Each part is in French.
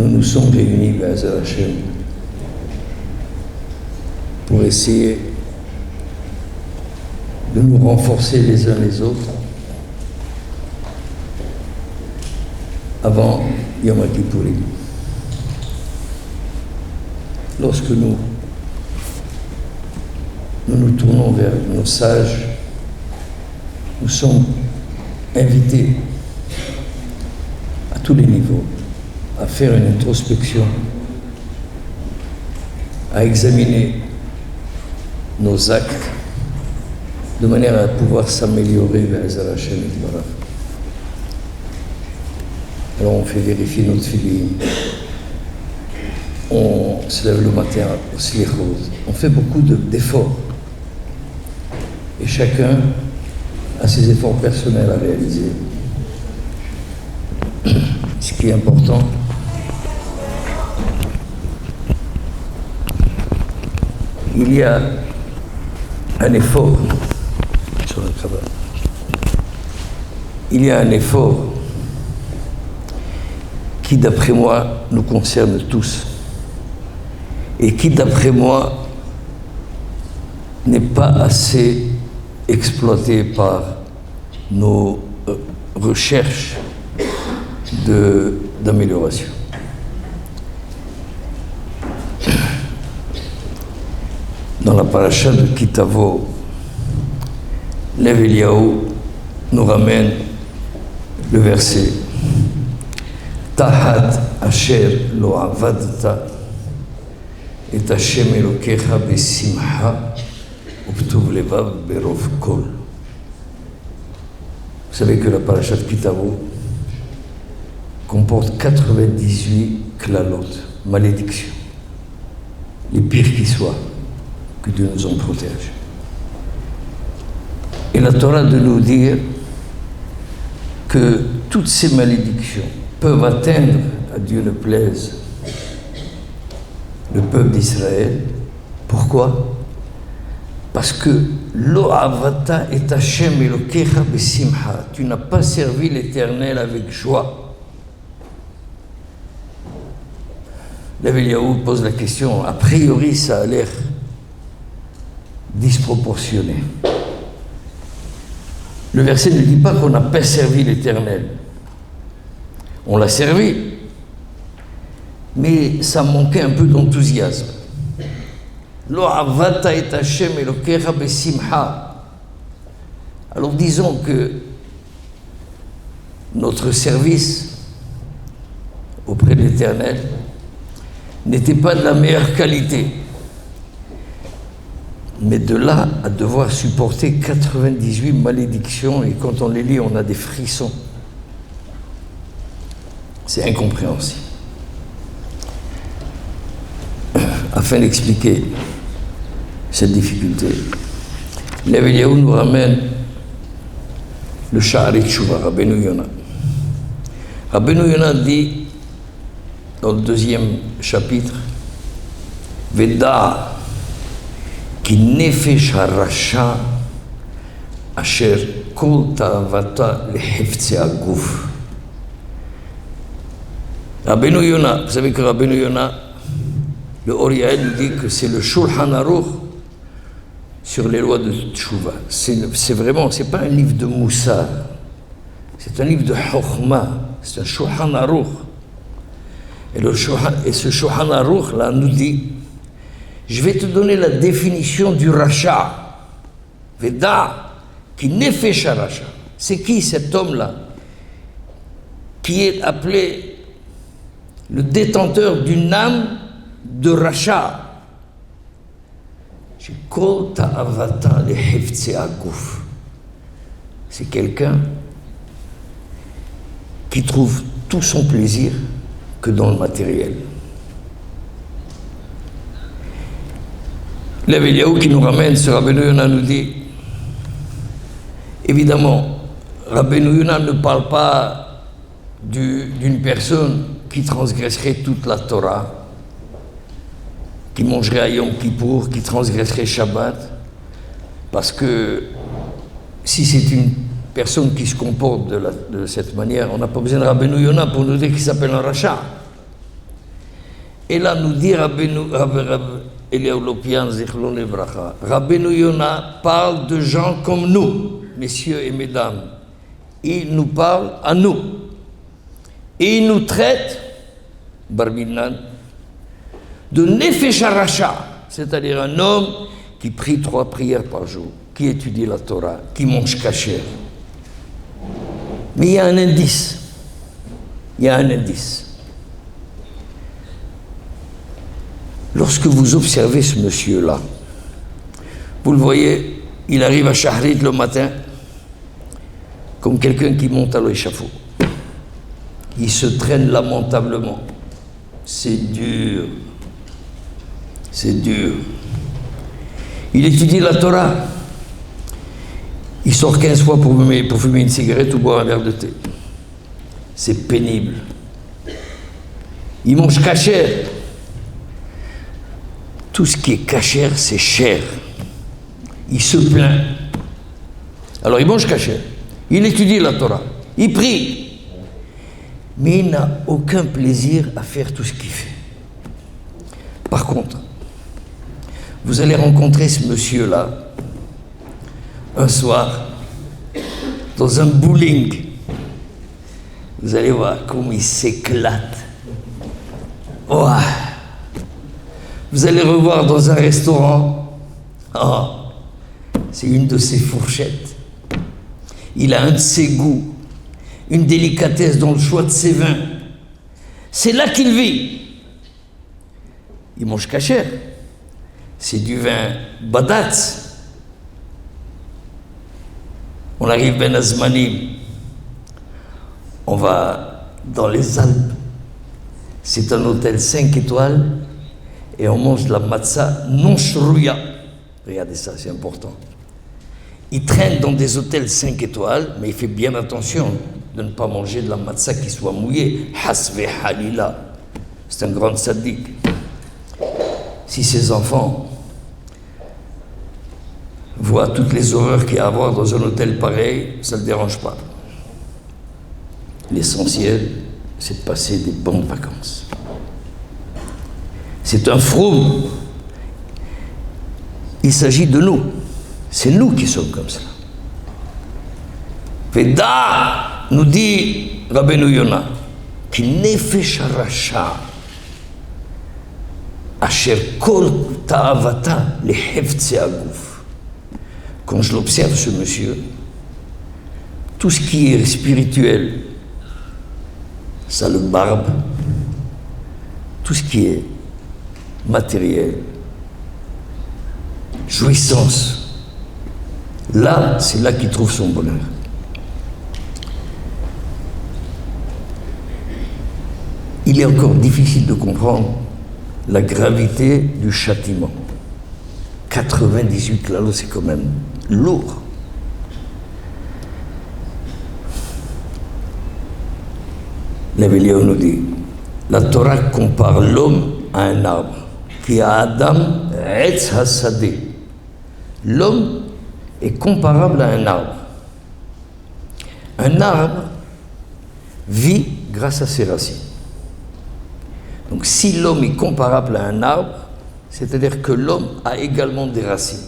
nous nous sommes réunis, Be'ezrat Hashem, pour essayer de nous renforcer les uns les autres avant Yom Kippourim. Lorsque nous nous tournons vers nos sages, nous sommes invités à tous les niveaux à faire une introspection, à examiner nos actes de manière à pouvoir s'améliorer vers Be'ezrat Hashem Yitbarach. Alors on fait vérifier notre filim, on se lève le matin au slichot, on fait beaucoup d'efforts. Et chacun a ses efforts personnels à réaliser. Ce qui est important, il y a un effort sur le travail. Il y a un effort qui, d'après moi, nous concerne tous et qui, d'après moi, n'est pas assez exploité par nos recherches d'amélioration. Dans la paracha de Kitavo, Lev Eliyahu nous ramène le verset Tahat asher lo avadta et Hashem Elokecha besimcha uptuv levav berov kol. Vous savez que la paracha de Kitavo comporte 98 klalot, malédictions, les pires qui soient, que Dieu nous en protège. Et la Torah de nous dire que toutes ces malédictions peuvent atteindre, à Dieu ne plaise, le peuple d'Israël. Pourquoi? Parce que Lo avata et Hashem Elokecha besimcha, tu n'as pas servi l'Éternel avec joie. Lev Eliyahu pose la question, a priori ça a l'air disproportionné. Le verset ne dit pas qu'on n'a pas servi l'Éternel. On l'a servi, mais ça manquait un peu d'enthousiasme. Lo avata et Hashem Elokecha besimcha. Alors disons que notre service auprès de l'Éternel n'était pas de la meilleure qualité. Mais de là à devoir supporter 98 malédictions, et quand on les lit, on a des frissons. C'est incompréhensible. Afin d'expliquer cette difficulté, Lev Eliyahu nous ramène le Sha'arei Tshuva, Rabbeinu Yonah. Rabbeinu Yonah dit, dans le 2e chapitre, Veda ki nefesh harasha asher kol ta'avata leheftzei haguf. Rabbeinu Yonah, vous savez que Rabbeinu Yonah, le Or Yael nous dit que c'est le Shulchan Aruch sur les lois de Tshuva. C'est vraiment, c'est pas un livre de Moussar, c'est un livre de Chokhmah, c'est un Shulchan Aruch. Et ce Shulchan Aruch là nous dit, je vais te donner la définition du rachat. Veda qui nefesh harasha. C'est qui cet homme-là qui est appelé le détenteur d'une âme de rachat? C'est quelqu'un qui trouve tout son plaisir que dans le matériel. Lev Eliyahu qui nous ramène ce Rabbeinu Yonah nous dit, évidemment, Rabbeinu Yonah ne parle pas d'une personne qui transgresserait toute la Torah, qui mangerait à Yom Kippour, qui transgresserait Shabbat, parce que si c'est une personne qui se comporte de cette manière, on n'a pas besoin de Rabbeinu Yonah pour nous dire qu'il s'appelle un rachat. Et là, nous dit Rabbeinu Eliyahu Lopian Zichlon Livracha, Rabbeinu Yona parle de gens comme nous, messieurs et mesdames. Il nous parle à nous. Et il nous traite, Barminan, de Nefesh Aracha, c'est-à-dire un homme qui prie 3 prières par jour, qui étudie la Torah, qui mange kasher. Mais il y a un indice. Il y a un indice. Lorsque vous observez ce monsieur-là, vous le voyez, il arrive à Shahrit le matin, comme quelqu'un qui monte à l'échafaud. Il se traîne lamentablement. C'est dur. C'est dur. Il étudie la Torah. Il sort 15 fois pour fumer une cigarette ou boire un verre de thé. C'est pénible. Il mange kasher. Tout ce qui est kasher, c'est cher. Il se plaint. Alors il mange kasher. Il étudie la Torah. Il prie. Mais il n'a aucun plaisir à faire tout ce qu'il fait. Par contre, vous allez rencontrer ce monsieur-là un soir dans un bowling. Vous allez voir comment il s'éclate. Oh. Vous allez revoir dans un restaurant. Oh. C'est une de ses fourchettes. Il a un de ses goûts, une délicatesse dans le choix de ses vins. C'est là qu'il vit. Il mange kasher. C'est du vin badatz. On arrive Ben Azmanim. On va dans les Alpes. C'est un hôtel 5 étoiles et on mange de la matzah non shrouya. Regardez ça, c'est important. Il traîne dans des hôtels 5 étoiles, mais il fait bien attention de ne pas manger de la matzah qui soit mouillée. Hasve halila. C'est un grand sadique. Si ses enfants voient toutes les horreurs qu'il y a à avoir dans un hôtel pareil, ça ne le dérange pas. L'essentiel, c'est de passer des bonnes vacances. C'est un froum. Il s'agit de nous. C'est nous qui sommes comme ça. Veda, nous dit Rabbeinu Yona, qui nefesh rasha, asher kol ta'avata leheftzei aguf. Quand je l'observe, ce monsieur, tout ce qui est spirituel, ça le barbe, tout ce qui est matériel, jouissance, là, c'est là qu'il trouve son bonheur. Il est encore difficile de comprendre la gravité du châtiment. 98 kilos, c'est quand même lourd. L'Évélio nous dit, la Torah compare l'homme à un arbre, qui a Adam Etz Hasadeh. L'homme est comparable à un arbre. Un arbre vit grâce à ses racines. Donc si l'homme est comparable à un arbre, c'est-à-dire que l'homme a également des racines.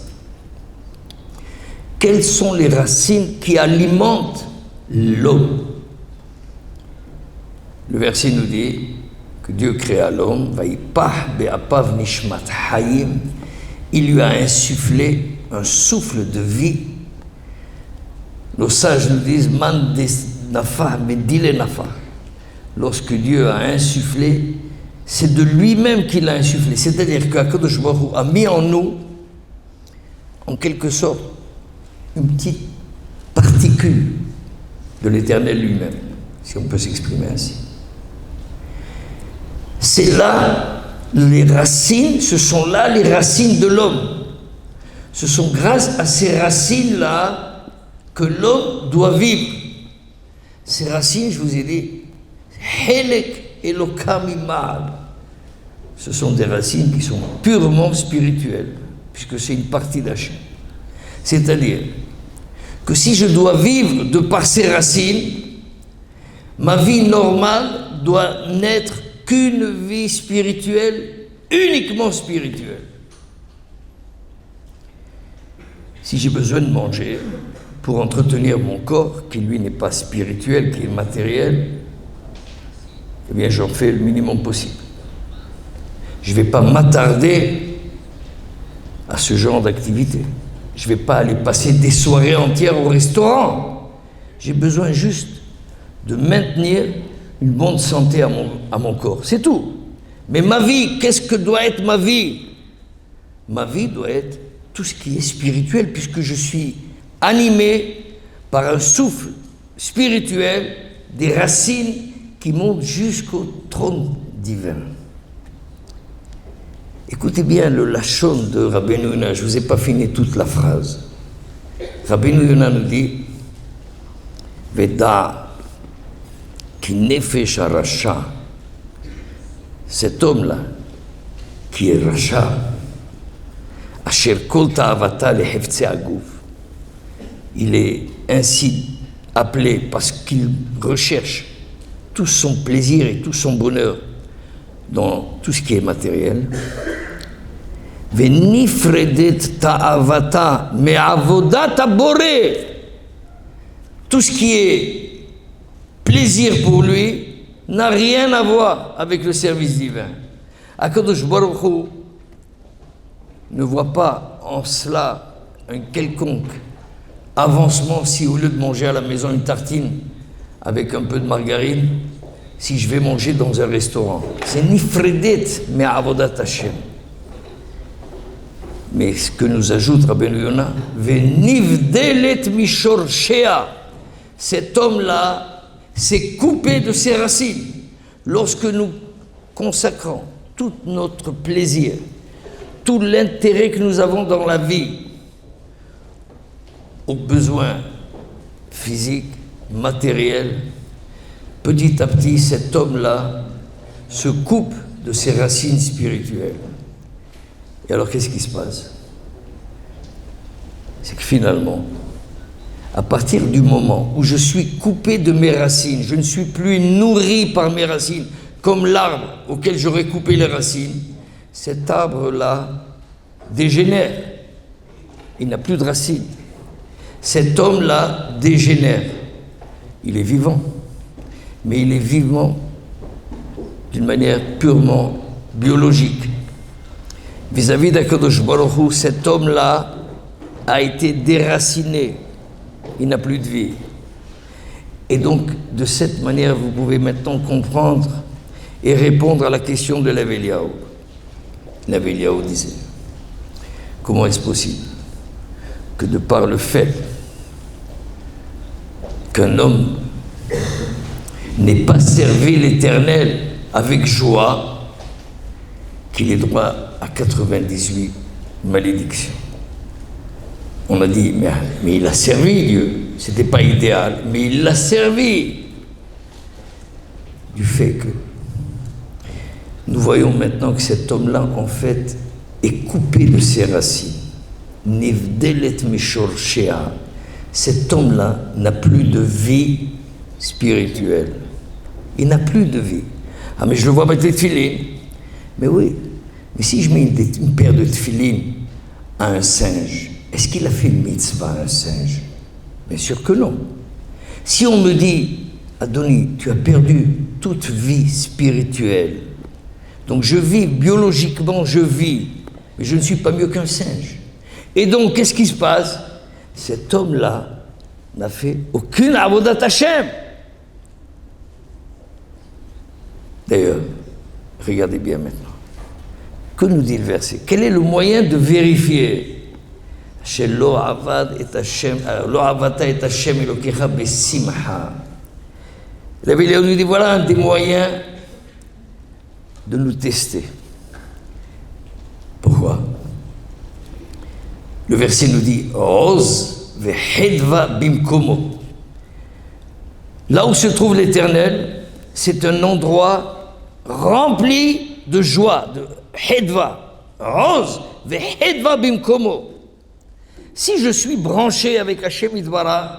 Quelles sont les racines qui alimentent l'homme? Le verset nous dit que Dieu créa l'homme, Vaïpah be'apav nishmat hayim, il lui a insufflé un souffle de vie. Nos sages nous disent man des nafa medile nafa. Lorsque Dieu a insufflé, c'est de lui-même qu'il a insufflé. C'est-à-dire qu'Akadosh Baruch Hu a mis en nous, en quelque sorte, une petite particule de l'Éternel lui-même, si on peut s'exprimer ainsi. C'est là les racines, ce sont là les racines de l'homme. Ce sont grâce à ces racines-là que l'homme doit vivre. Ces racines, je vous ai dit, Helek Elokam Imad. Ce sont des racines qui sont purement spirituelles, puisque c'est une partie d'Hachem. C'est-à-dire que si je dois vivre de par ces racines, ma vie normale doit naître qu'une vie spirituelle, uniquement spirituelle. Si j'ai besoin de manger pour entretenir mon corps, qui lui n'est pas spirituel, qui est matériel, eh bien j'en fais le minimum possible. Je ne vais pas m'attarder à ce genre d'activité. Je ne vais pas aller passer des soirées entières au restaurant. J'ai besoin juste de maintenir une bonne santé à mon corps. C'est tout. Mais ma vie, qu'est-ce que doit être ma vie? Ma vie doit être tout ce qui est spirituel, puisque je suis animé par un souffle spirituel, des racines qui montent jusqu'au trône divin. Écoutez bien le lachon de Rabbeinu Yonah, je ne vous ai pas fini toute la phrase. Rabbeinu Yonah nous dit Veda ki nefesh rasha, cet homme-là qui est Racha, Asher kol ta'avata leheftzei aguf, il est ainsi appelé parce qu'il recherche tout son plaisir et tout son bonheur dans tout ce qui est matériel. Venifredet ta'avata me'avodat haboré, tout ce qui est plaisir pour lui n'a rien à voir avec le service divin. Akadosh Baruch Hu ne voit pas en cela un quelconque avancement si au lieu de manger à la maison une tartine avec un peu de margarine, si je vais manger dans un restaurant. C'est nifredet mais avodat Hashem. Mais ce que nous ajoute Rabbeinu Yonah, venivdelet mishorshea, cet homme-là s'est coupé de ses racines. Lorsque nous consacrons tout notre plaisir, tout l'intérêt que nous avons dans la vie aux besoins physiques, matériels, petit à petit, cet homme-là se coupe de ses racines spirituelles. Et alors, qu'est-ce qui se passe? C'est que finalement, à partir du moment où je suis coupé de mes racines, je ne suis plus nourri par mes racines, comme l'arbre auquel j'aurais coupé les racines, cet arbre-là dégénère. Il n'a plus de racines. Cet homme-là dégénère. Il est vivant, mais il est vivant d'une manière purement biologique. Vis-à-vis d'Akadosh Baruch Hu, cet homme-là a été déraciné. Il n'a plus de vie. Et donc, de cette manière, vous pouvez maintenant comprendre et répondre à la question de Lev Eliyahu. Lev Eliyahu disait, comment est-ce possible que de par le fait qu'un homme n'ait pas servi l'Éternel avec joie, qu'il ait droit à 98 malédictions? On a dit, mais il a servi Dieu, c'était pas idéal, mais il l'a servi. Du fait que nous voyons maintenant que cet homme-là, en fait, est coupé de ses racines. Nivdelet mishorshea. Cet homme-là n'a plus de vie spirituelle. Il n'a plus de vie. Ah, mais je le vois mettre des tefilines. Mais oui, mais si je mets une paire de tefilines à un singe, est-ce qu'il a fait une mitzvah à un singe? Bien sûr que non. Si on me dit, Adoni, tu as perdu toute vie spirituelle, donc je vis, biologiquement je vis, mais je ne suis pas mieux qu'un singe. Et donc, qu'est-ce qui se passe? Cet homme-là n'a fait aucune avodat Hashem. D'ailleurs, regardez bien maintenant. Que nous dit le verset? Quel est le moyen de vérifier? Lo avata et Hashem elokecha besimcha. La Bible nous dit, voilà un des moyens de nous tester. Pourquoi? Le verset nous dit, Oz vehedva bimkomo. Là où se trouve l'Éternel, c'est un endroit rempli de joie, de hedva. Oz vehedva bimkomo. Si je suis branché avec Hashem Yitbarach,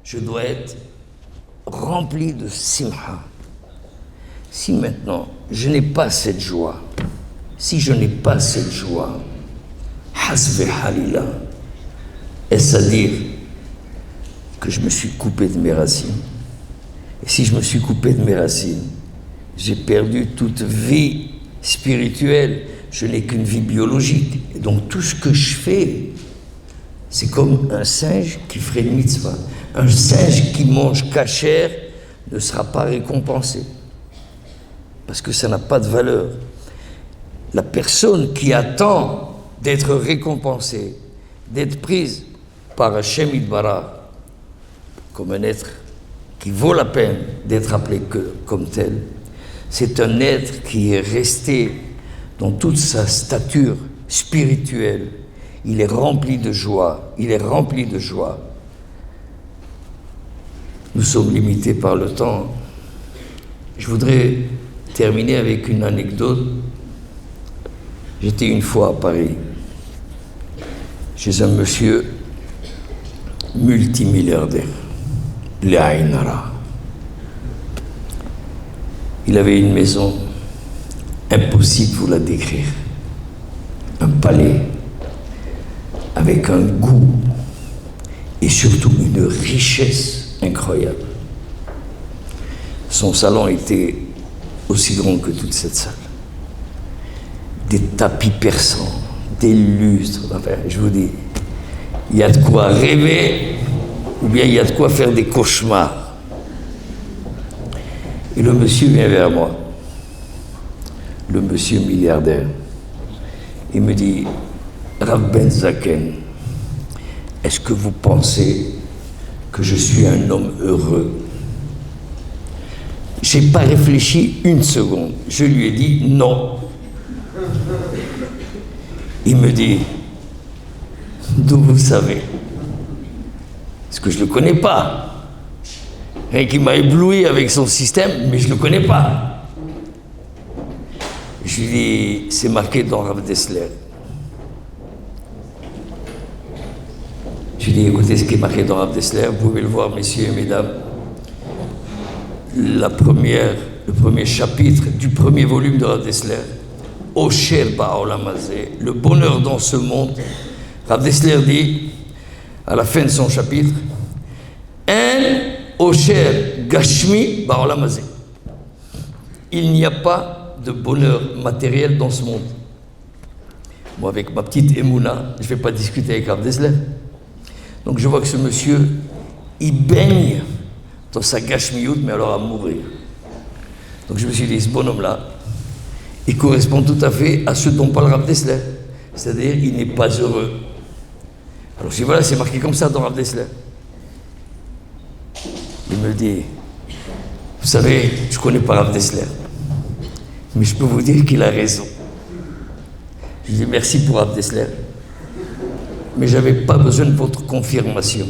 je dois être rempli de simcha. si maintenant je n'ai pas cette joie, si je n'ai pas cette joie, hasbi halila, est-ce à dire que je me suis coupé de mes racines? Et si je me suis coupé de mes racines, j'ai perdu toute vie spirituelle, je n'ai qu'une vie biologique. Et donc tout ce que je fais, c'est comme un singe qui ferait une mitzvah. Un singe qui mange kasher ne sera pas récompensé, parce que ça n'a pas de valeur. La personne qui attend d'être récompensée, d'être prise par Hashem Yitbarach comme un être qui vaut la peine d'être appelé comme tel, c'est un être qui est resté dans toute sa stature spirituelle. Il est rempli de joie, il est rempli de joie. Nous sommes limités par le temps. Je voudrais terminer avec une anecdote. J'étais une fois à Paris, chez un monsieur multimilliardaire, l'Aïnara. Il avait une maison, impossible de vous la décrire, un palais avec un goût et surtout une richesse incroyable. Son salon était aussi grand que toute cette salle. Des tapis persans, des lustres, enfin, je vous dis, il y a de quoi rêver ou bien il y a de quoi faire des cauchemars. Et le monsieur vient vers moi, le monsieur milliardaire. Il me dit, Rav Ben Zaken, est-ce que vous pensez que je suis un homme heureux? Je n'ai pas réfléchi une seconde. Je lui ai dit non. Il me dit, d'où vous savez? Parce que je ne le connais pas. Et qui m'a ébloui avec son système, mais je ne le connais pas. Je lui dis, c'est marqué dans Rav Dessler. Je lui dis, écoutez ce qui est marqué dans Rav Dessler, vous pouvez le voir, messieurs et mesdames. Le premier chapitre du premier volume de Rav Dessler, Osher ba'olam hazeh, le bonheur dans ce monde. Rav Dessler dit, à la fin de son chapitre, En Osher gashmi ba'olam hazeh. Il n'y a pas de bonheur matériel dans ce monde. Moi, avec ma petite Emouna, je ne vais pas discuter avec Rav Dessler. Donc je vois que ce monsieur, il baigne dans sa gashmiout, mais alors à mourir. Donc je me suis dit, ce bonhomme-là, il correspond tout à fait à ce dont parle Rav Dessler. C'est-à-dire, il n'est pas heureux. Alors je dis, voilà, c'est marqué comme ça dans Rav Dessler. Il me dit, vous savez, je ne connais pas Rav Dessler, mais je peux vous dire qu'il a raison. Je dis, merci pour Rav Dessler, mais je n'avais pas besoin de votre confirmation.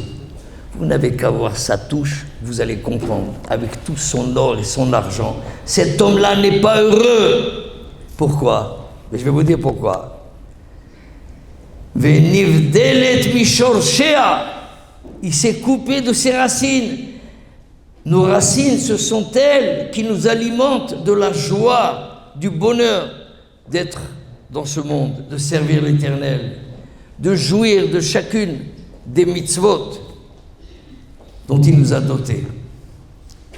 Vous n'avez qu'à voir sa touche, vous allez comprendre, avec tout son or et son argent, cet homme-là n'est pas heureux. Pourquoi? Mais je vais vous dire pourquoi. Venivdelet mishorshea, il s'est coupé de ses racines. Nos racines, ce sont elles qui nous alimentent de la joie, du bonheur d'être dans ce monde, de servir l'Éternel, de jouir de chacune des mitzvot dont il nous a dotés.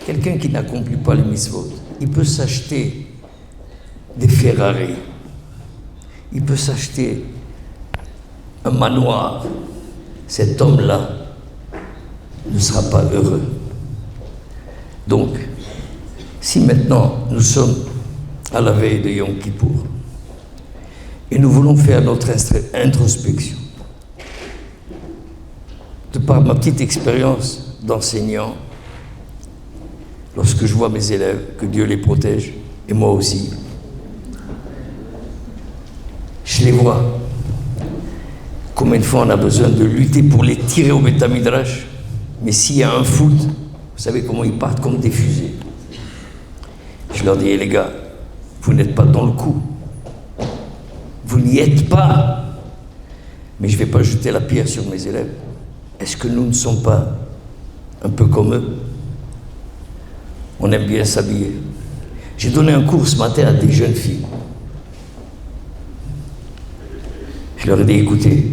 Quelqu'un qui n'accomplit pas les mitzvot, il peut s'acheter des Ferrari, il peut s'acheter un manoir. Cet homme-là ne sera pas heureux. Donc, si maintenant nous sommes à la veille de Yom Kippour et nous voulons faire notre introspection, de par ma petite expérience d'enseignant, lorsque je vois mes élèves, que Dieu les protège, et moi aussi, je les vois. Combien de fois on a besoin de lutter pour les tirer au Beth Midrash, mais s'il y a un foot, vous savez comment ils partent comme des fusées. Je leur dis, les gars, vous n'êtes pas dans le coup. Vous n'y êtes pas. Mais je ne vais pas jeter la pierre sur mes élèves. Est-ce que nous ne sommes pas un peu comme eux? On aime bien s'habiller. J'ai donné un cours ce matin à des jeunes filles. Je leur ai dit, écoutez,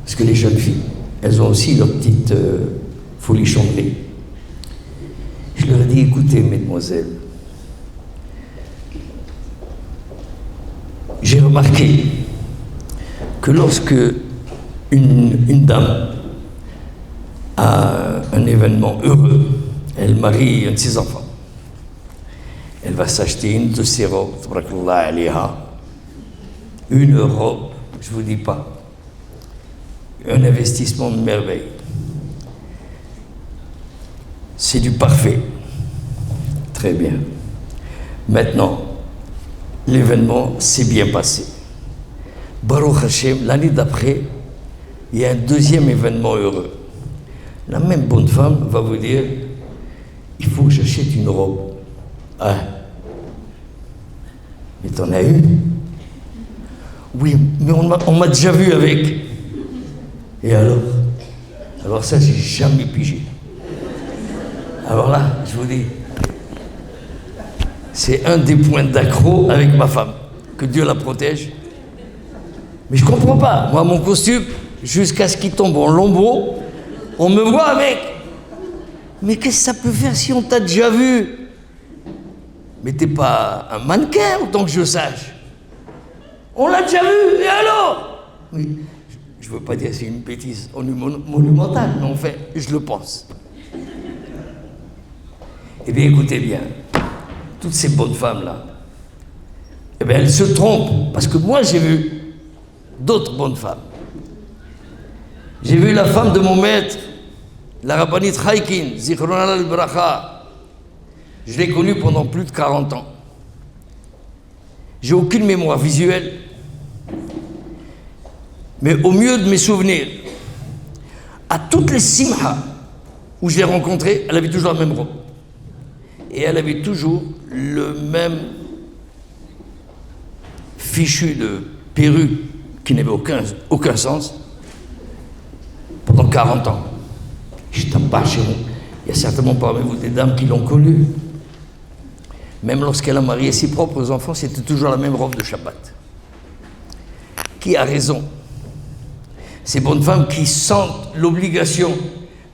parce que les jeunes filles, elles ont aussi leur petite folichonnerie. Je leur ai dit, écoutez, mesdemoiselles, j'ai remarqué que lorsque une dame a un événement heureux, elle marie un de ses enfants, elle va s'acheter une de ses robes, une robe, je ne vous dis pas, un investissement de merveille. C'est du parfait. Très bien. Maintenant, l'événement s'est bien passé. Baruch Hashem, l'année d'après, il y a un deuxième événement heureux. La même bonne femme va vous dire, il faut que j'achète une robe. Ah, mais t'en as une? Oui, mais on m'a déjà vu avec. Et alors? Alors ça, j'ai jamais pigé. Alors là, je vous dis, c'est un des points d'accro avec ma femme. Que Dieu la protège. Mais je comprends pas. Moi, mon costume, jusqu'à ce qu'il tombe en lambeaux, on me voit avec. Mais qu'est-ce que ça peut faire si on t'a déjà vu? Mais t'es pas un mannequin, autant que je sache. On l'a déjà vu, et alors? Oui, je veux pas dire que c'est une bêtise monumentale, mais en fait, je le pense. Eh bien, écoutez bien, toutes ces bonnes femmes-là, eh bien, elles se trompent, parce que moi, j'ai vu d'autres bonnes femmes. J'ai vu la femme de mon maître, la Rabbanit Chaikin, Zichronala al-Bracha. Je l'ai connue pendant plus de 40 ans. J'ai aucune mémoire visuelle, mais au mieux de mes souvenirs, à toutes les simha où je l'ai rencontrée, elle avait toujours la même robe. Et elle avait toujours le même fichu de perruque qui n'avait aucun sens pendant 40 ans. Je t'en parle chez vous. Il y a certainement parmi vous des dames qui l'ont connue. Même lorsqu'elle a marié ses propres enfants, c'était toujours la même robe de Shabbat. Qui a raison? Ces bonnes femmes qui sentent l'obligation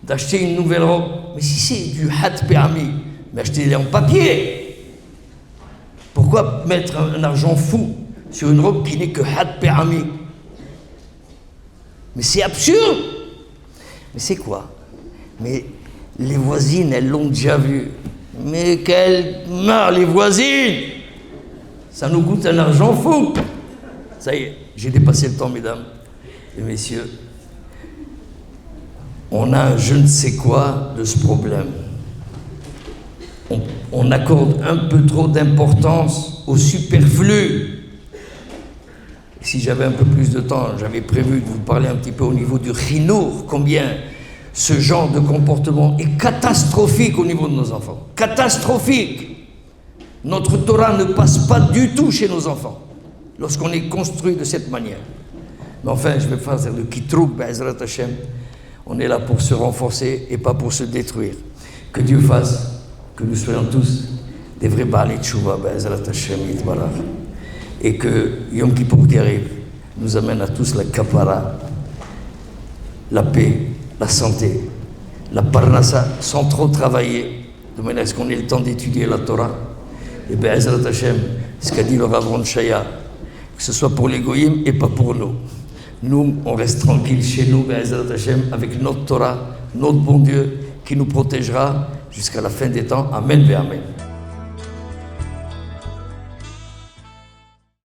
d'acheter une nouvelle robe. Mais si c'est du hat permis, mais achetez-les en papier. Pourquoi mettre un argent fou sur une robe qui n'est que hat permis? Mais c'est absurde. Mais c'est quoi? Mais les voisines, elles l'ont déjà vu. Mais qu'elles meurent, les voisines! Ça nous coûte un argent fou. Ça y est, j'ai dépassé le temps, mesdames et messieurs. On a je ne sais quoi de ce problème. On accorde un peu trop d'importance au superflu. Et si j'avais un peu plus de temps, j'avais prévu de vous parler un petit peu au niveau du chinour, combien ce genre de comportement est catastrophique au niveau de nos enfants. Catastrophique. Notre Torah ne passe pas du tout chez nos enfants lorsqu'on est construit de cette manière. Mais enfin, je vais faire le kitrouk, Be'ezrat Hashem. On est là pour se renforcer et pas pour se détruire. Que Dieu fasse que nous soyons tous des vrais Baalei Teshuvah, Be'ezrat Hashem, Yitbarach. Et que Yom Kippour qui arrive nous amène à tous la kapara, la paix, la santé, la parnassa, sans trop travailler, de manière à ce qu'on ait le temps d'étudier la Torah. Et Be'ezrat Hashem, ce qu'a dit le Rav Ron Shaya, que ce soit pour les goyim et pas pour nous. Nous, on reste tranquille chez nous, Be'ezrat Hashem, avec notre Torah, notre bon Dieu, qui nous protégera jusqu'à la fin des temps. Amen, Amen.